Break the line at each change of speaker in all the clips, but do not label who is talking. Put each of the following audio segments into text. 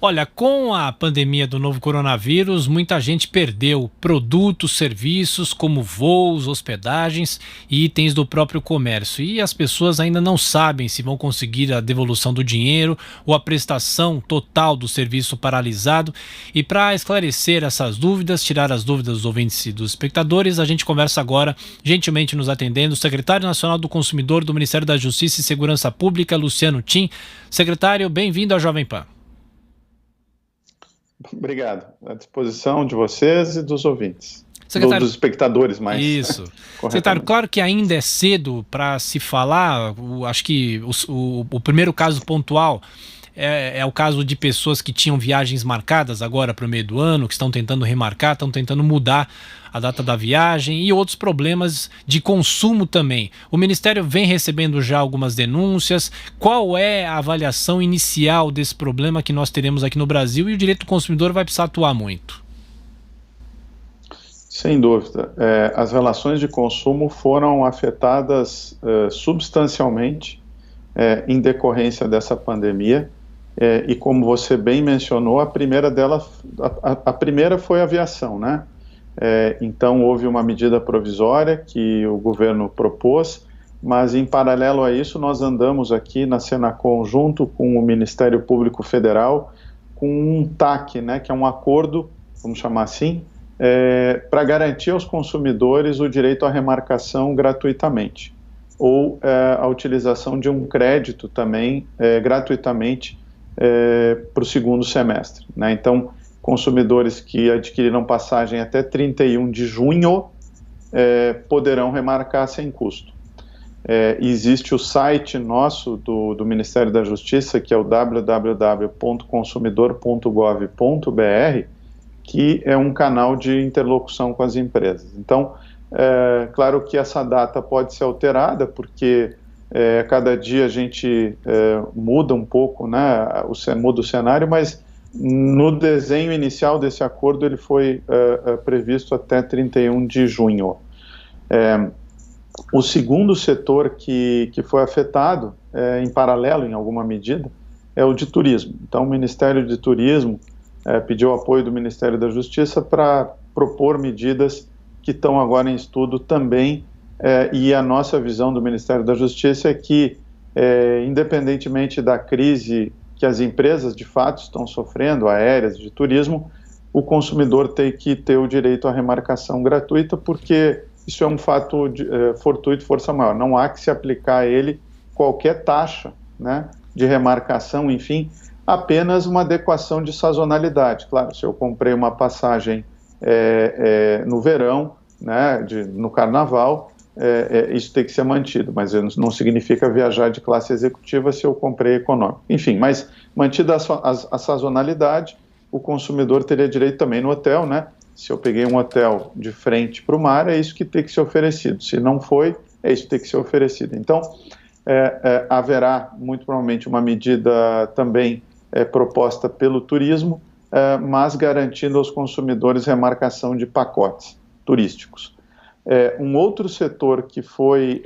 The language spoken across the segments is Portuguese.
Olha, com a pandemia do novo coronavírus, muita gente perdeu produtos, serviços como voos, hospedagens e itens do próprio comércio. E as pessoas ainda não sabem se vão conseguir a devolução do dinheiro ou a prestação total do serviço paralisado. E para esclarecer essas dúvidas, tirar as dúvidas dos ouvintes e dos espectadores, a gente conversa agora, gentilmente nos atendendo, o secretário nacional do Consumidor do Ministério da Justiça e Segurança Pública, Luciano Tim. Secretário, bem-vindo à Jovem Pan.
Obrigado. À disposição de vocês e dos ouvintes.
Secretário,
dos espectadores, mais.
Isso. Secretário, claro que ainda é cedo para se falar, acho que o primeiro caso pontual é o caso de pessoas que tinham viagens marcadas agora para o meio do ano, que estão tentando remarcar, estão tentando mudar a data da viagem e outros problemas de consumo também. O Ministério vem recebendo já algumas denúncias. Qual é a avaliação inicial desse problema que nós teremos aqui no Brasil e o direito do consumidor vai precisar atuar muito?
Sem dúvida. As relações de consumo foram afetadas substancialmente em decorrência dessa pandemia. E como você bem mencionou, a primeira foi a aviação, né? Então houve uma medida provisória que o governo propôs, mas em paralelo a isso nós andamos aqui na Senacom junto com o Ministério Público Federal com um TAC, né, que é um acordo, vamos chamar assim, para garantir aos consumidores o direito à remarcação gratuitamente, ou a utilização de um crédito também gratuitamente para o segundo semestre, né? Então, consumidores que adquiriram passagem até 31 de junho poderão remarcar sem custo. Existe o site nosso do Ministério da Justiça, que é o www.consumidor.gov.br, que é um canal de interlocução com as empresas. Então, claro que essa data pode ser alterada, porque cada dia a gente muda um pouco, né, muda o cenário, mas no desenho inicial desse acordo ele foi previsto até 31 de junho. O segundo setor que foi afetado, em paralelo, em alguma medida, é o de turismo. Então, o Ministério de Turismo pediu apoio do Ministério da Justiça para propor medidas que estão agora em estudo também, e a nossa visão do Ministério da Justiça é que, independentemente da crise que as empresas de fato estão sofrendo, aéreas, de turismo, o consumidor tem que ter o direito à remarcação gratuita, porque isso é um fato fortuito, força maior. Não há que se aplicar a ele qualquer taxa, né, de remarcação, enfim, apenas uma adequação de sazonalidade. Claro, se eu comprei uma passagem no verão, né, no carnaval, isso tem que ser mantido, mas não significa viajar de classe executiva se eu comprei econômico. Enfim, mas mantida a sazonalidade, o consumidor teria direito também no hotel, né? Se eu peguei um hotel de frente para o mar, é isso que tem que ser oferecido. Se não foi, é isso que tem que ser oferecido. Então, haverá muito provavelmente uma medida também proposta pelo turismo, mas garantindo aos consumidores remarcação de pacotes turísticos. Um outro setor que foi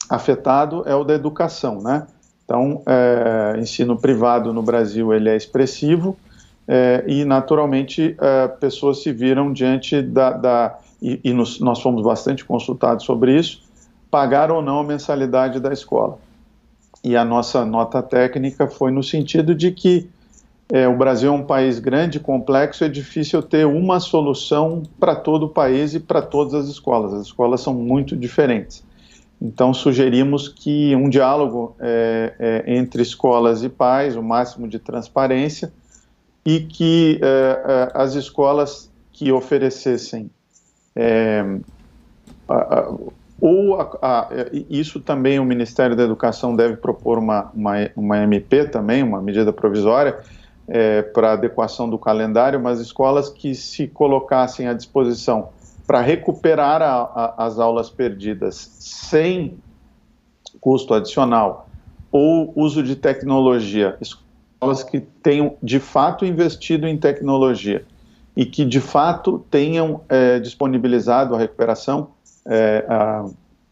afetado é o da educação, né? Então, ensino privado no Brasil ele é expressivo e, naturalmente, pessoas se viram diante nós fomos bastante consultados sobre isso, pagar ou não a mensalidade da escola. E a nossa nota técnica foi no sentido de que o Brasil é um país grande, complexo, é difícil ter uma solução para todo o país e para todas as escolas. As escolas são muito diferentes. Então, sugerimos que um diálogo entre escolas e pais, o máximo de transparência, e que as escolas que oferecessem isso também o Ministério da Educação deve propor uma MP também, uma medida provisória, para adequação do calendário, mas escolas que se colocassem à disposição para recuperar as aulas perdidas sem custo adicional ou uso de tecnologia, escolas que tenham de fato investido em tecnologia e que de fato tenham disponibilizado a recuperação,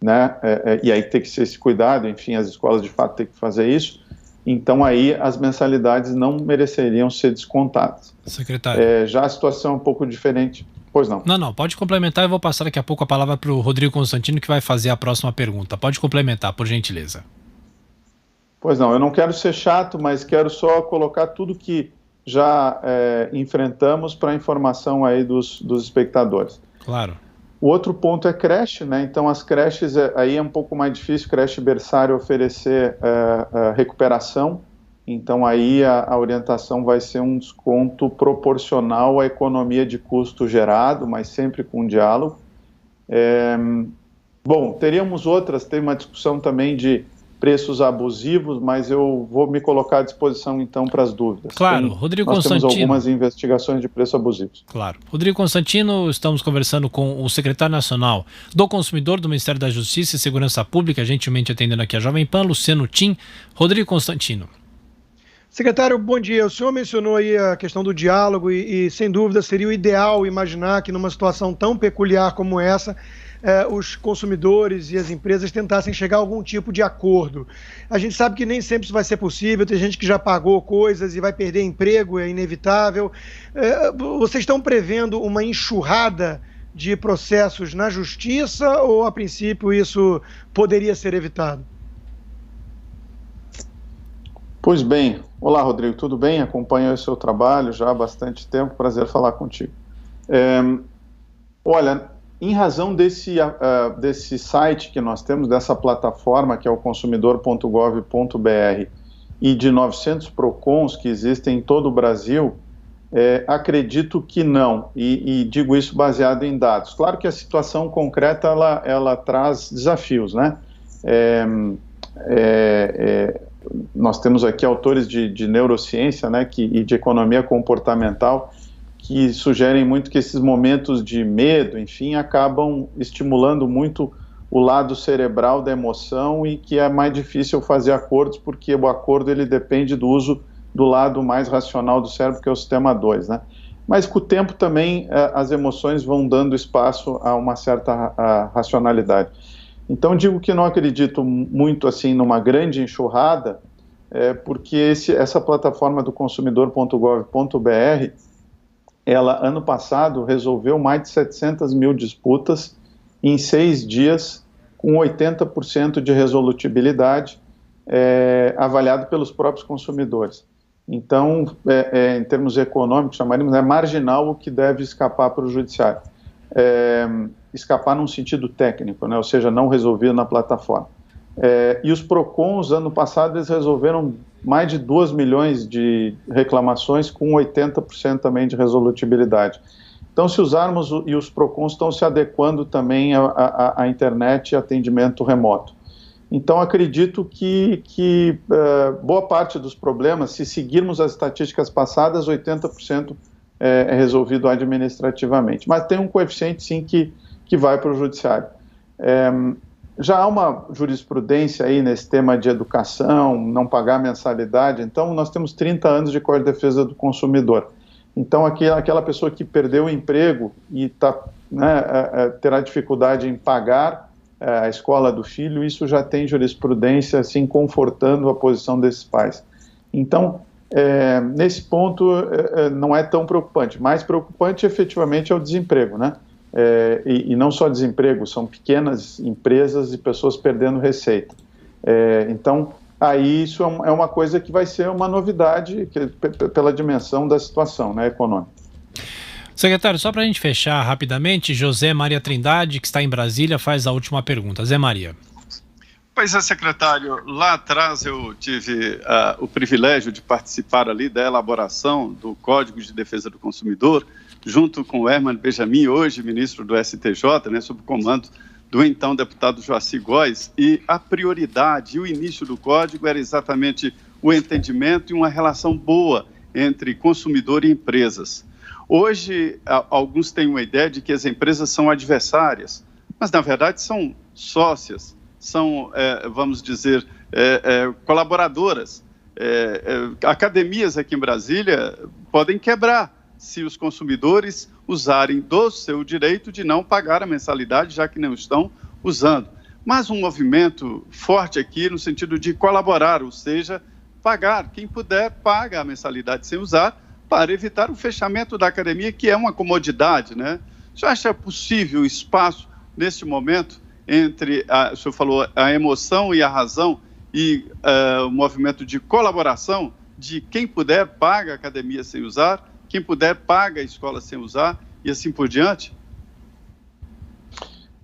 né, e aí tem que ser esse cuidado, enfim, as escolas de fato têm que fazer isso. então aí as mensalidades não mereceriam ser descontadas.
Secretário.
Já a situação é um pouco diferente. Pois não.
Não, pode complementar. Eu vou passar daqui a pouco a palavra para o Rodrigo Constantino, que vai fazer a próxima pergunta. Pode complementar, por gentileza.
Pois não, eu não quero ser chato, mas quero só colocar tudo que já enfrentamos para informação aí dos espectadores.
Claro.
O outro ponto é creche, né? Então as creches, aí é um pouco mais difícil, creche berçário oferecer recuperação, então aí a orientação vai ser um desconto proporcional à economia de custo gerado, mas sempre com diálogo. Bom, teríamos outras, tem uma discussão também de preços abusivos, mas eu vou me colocar à disposição então para as dúvidas.
Claro, Rodrigo Constantino.
Nós temos algumas investigações de preços abusivos.
Claro. Rodrigo Constantino, estamos conversando com o secretário nacional do Consumidor do Ministério da Justiça e Segurança Pública, gentilmente atendendo aqui a Jovem Pan, Luciano Tim. Rodrigo Constantino.
Secretário, bom dia. O senhor mencionou aí a questão do diálogo e sem dúvida seria o ideal imaginar que numa situação tão peculiar como essa, os consumidores e as empresas tentassem chegar a algum tipo de acordo. A gente sabe que nem sempre isso vai ser possível, tem gente que já pagou coisas e vai perder emprego, é inevitável. Vocês estão prevendo uma enxurrada de processos na justiça ou, a princípio, isso poderia ser evitado?
Pois bem. Olá, Rodrigo, tudo bem? Acompanho o seu trabalho já há bastante tempo, prazer falar contigo. Olha, em razão desse site que nós temos, dessa plataforma que é o consumidor.gov.br e de 900 PROCONs que existem em todo o Brasil, acredito que não, e digo isso baseado em dados. Claro que a situação concreta ela traz desafios, né? Nós temos aqui autores de neurociência, né, e de economia comportamental, que sugerem muito que esses momentos de medo, enfim, acabam estimulando muito o lado cerebral da emoção e que é mais difícil fazer acordos, porque o acordo ele depende do uso do lado mais racional do cérebro, que é o sistema 2, né? Mas com o tempo também as emoções vão dando espaço a uma certa racionalidade. Então digo que não acredito muito assim numa grande enxurrada, porque essa plataforma do consumidor.gov.br, ela, ano passado, resolveu mais de 700 mil disputas em 6 dias, com 80% de resolutibilidade, avaliado pelos próprios consumidores. Então, em termos econômicos, chamaríamos, marginal o que deve escapar para o judiciário. Escapar num sentido técnico, né? Ou seja, não resolvido na plataforma. E os PROCONs, ano passado, eles resolveram mais de 2 milhões de reclamações, com 80% também de resolutibilidade. Então, se usarmos, e os PROCONs estão se adequando também à internet e atendimento remoto. Então, acredito que boa parte dos problemas, se seguirmos as estatísticas passadas, 80% é resolvido administrativamente. Mas tem um coeficiente, sim, que vai para o judiciário. Já há uma jurisprudência aí nesse tema de educação, não pagar mensalidade. Então, nós temos 30 anos de Código de Defesa do Consumidor. Então, aquela pessoa que perdeu o emprego e terá dificuldade em pagar a escola do filho, isso já tem jurisprudência, assim, confortando a posição desses pais. Então, nesse ponto, não é tão preocupante. Mais preocupante, efetivamente, é o desemprego, né? E não só desemprego, são pequenas empresas e pessoas perdendo receita. Então, aí isso é uma coisa que vai ser uma novidade pela dimensão da situação, né, econômica.
Secretário, só para a gente fechar rapidamente, José Maria Trindade, que está em Brasília, faz a última pergunta. Zé Maria.
Pois é, secretário, lá atrás eu tive o privilégio de participar ali da elaboração do Código de Defesa do Consumidor, junto com o Herman Benjamin, hoje ministro do STJ, né, sob o comando do então deputado Joacy Góes, e a prioridade e o início do código era exatamente o entendimento e uma relação boa entre consumidor e empresas. Hoje, alguns têm uma ideia de que as empresas são adversárias, mas na verdade são sócias, são, vamos dizer, colaboradoras. Academias aqui em Brasília podem quebrar se os consumidores usarem do seu direito de não pagar a mensalidade, já que não estão usando. Mas um movimento forte aqui no sentido de colaborar, ou seja, pagar. Quem puder, paga a mensalidade sem usar, para evitar o fechamento da academia, que é uma comodidade, né? Você acha possível espaço, neste momento, entre, o senhor falou, a emoção e a razão, e o movimento de colaboração, de quem puder, paga a academia sem usar, quem puder, paga a escola sem usar, e assim por diante?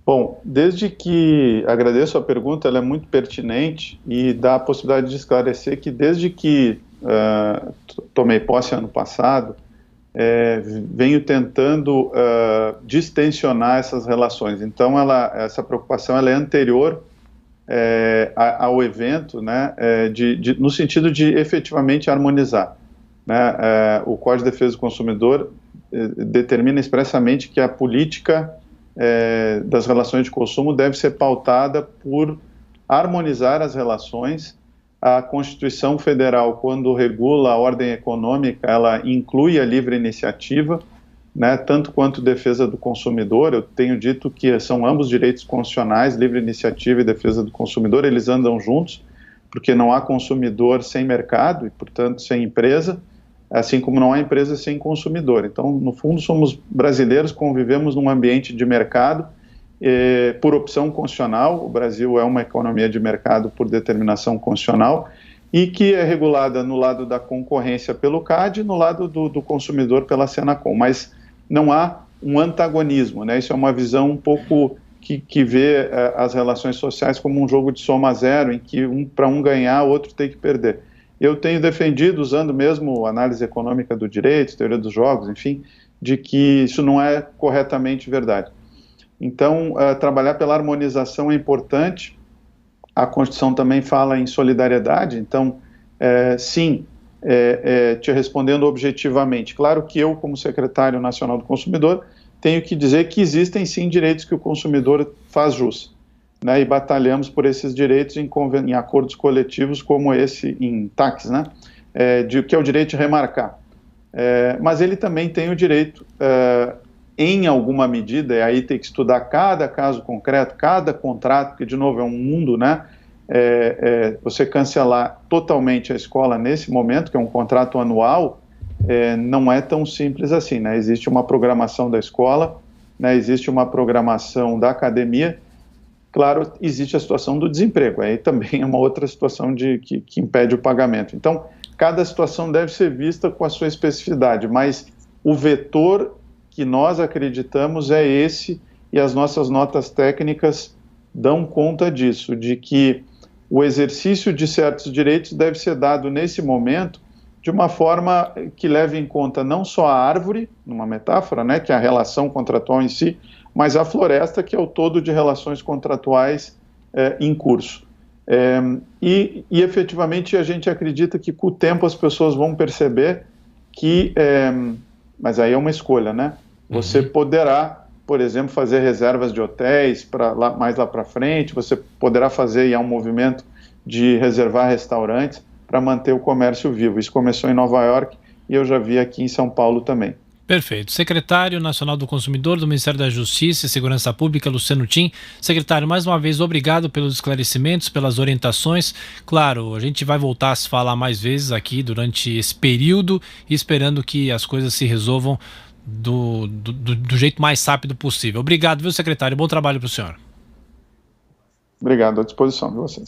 Bom, desde que agradeço a pergunta, ela é muito pertinente e dá a possibilidade de esclarecer que desde que tomei posse ano passado, venho tentando distensionar essas relações. Então, essa preocupação ela é anterior ao evento, né, no sentido de efetivamente harmonizar, né? O Código de Defesa do Consumidor determina expressamente que a política das relações de consumo deve ser pautada por harmonizar as relações. A Constituição Federal, quando regula a ordem econômica, ela inclui a livre iniciativa, né, tanto quanto defesa do consumidor. Eu tenho dito que são ambos direitos constitucionais, livre iniciativa e defesa do consumidor, eles andam juntos, porque não há consumidor sem mercado e, portanto, sem empresa, assim como não há empresa sem consumidor. Então, no fundo, somos brasileiros, convivemos num ambiente de mercado por opção constitucional. O Brasil é uma economia de mercado por determinação constitucional e que é regulada no lado da concorrência pelo CAD e no lado do consumidor pela Senacom, mas não há um antagonismo, né? Isso é uma visão um pouco que vê as relações sociais como um jogo de soma zero, em que para um ganhar, o outro tem que perder. Eu tenho defendido, usando mesmo análise econômica do direito, teoria dos jogos, enfim, de que isso não é corretamente verdade. Então, trabalhar pela harmonização é importante. A Constituição também fala em solidariedade, então, sim, te respondendo objetivamente, claro que eu, como secretário nacional do consumidor, tenho que dizer que existem sim direitos que o consumidor faz jus, né, e batalhamos por esses direitos em acordos coletivos como esse em TACs, né, que é o direito de remarcar. Mas ele também tem o direito, em alguma medida, e aí tem que estudar cada caso concreto, cada contrato, porque, de novo, é um mundo, né, você cancelar totalmente a escola nesse momento, que é um contrato anual, não é tão simples assim, né? Existe uma programação da escola, né, existe uma programação da academia. Claro, existe a situação do desemprego, aí também é uma outra situação que impede o pagamento. Então, cada situação deve ser vista com a sua especificidade, mas o vetor que nós acreditamos é esse, e as nossas notas técnicas dão conta disso, de que o exercício de certos direitos deve ser dado nesse momento de uma forma que leve em conta não só a árvore, numa metáfora, né, que é a relação contratual em si, mas a floresta, que é o todo de relações contratuais em curso. E efetivamente a gente acredita que com o tempo as pessoas vão perceber que, mas aí é uma escolha, né? Você poderá, por exemplo, fazer reservas de hotéis mais lá para frente, você poderá fazer, e há um movimento de reservar restaurantes para manter o comércio vivo. Isso começou em Nova York e eu já vi aqui em São Paulo também.
Perfeito. Secretário Nacional do Consumidor do Ministério da Justiça e Segurança Pública, Luciano Tim. Secretário, mais uma vez, obrigado pelos esclarecimentos, pelas orientações. Claro, a gente vai voltar a se falar mais vezes aqui durante esse período, esperando que as coisas se resolvam do jeito mais rápido possível. Obrigado, viu, secretário? Bom trabalho para o senhor.
Obrigado, à disposição de vocês.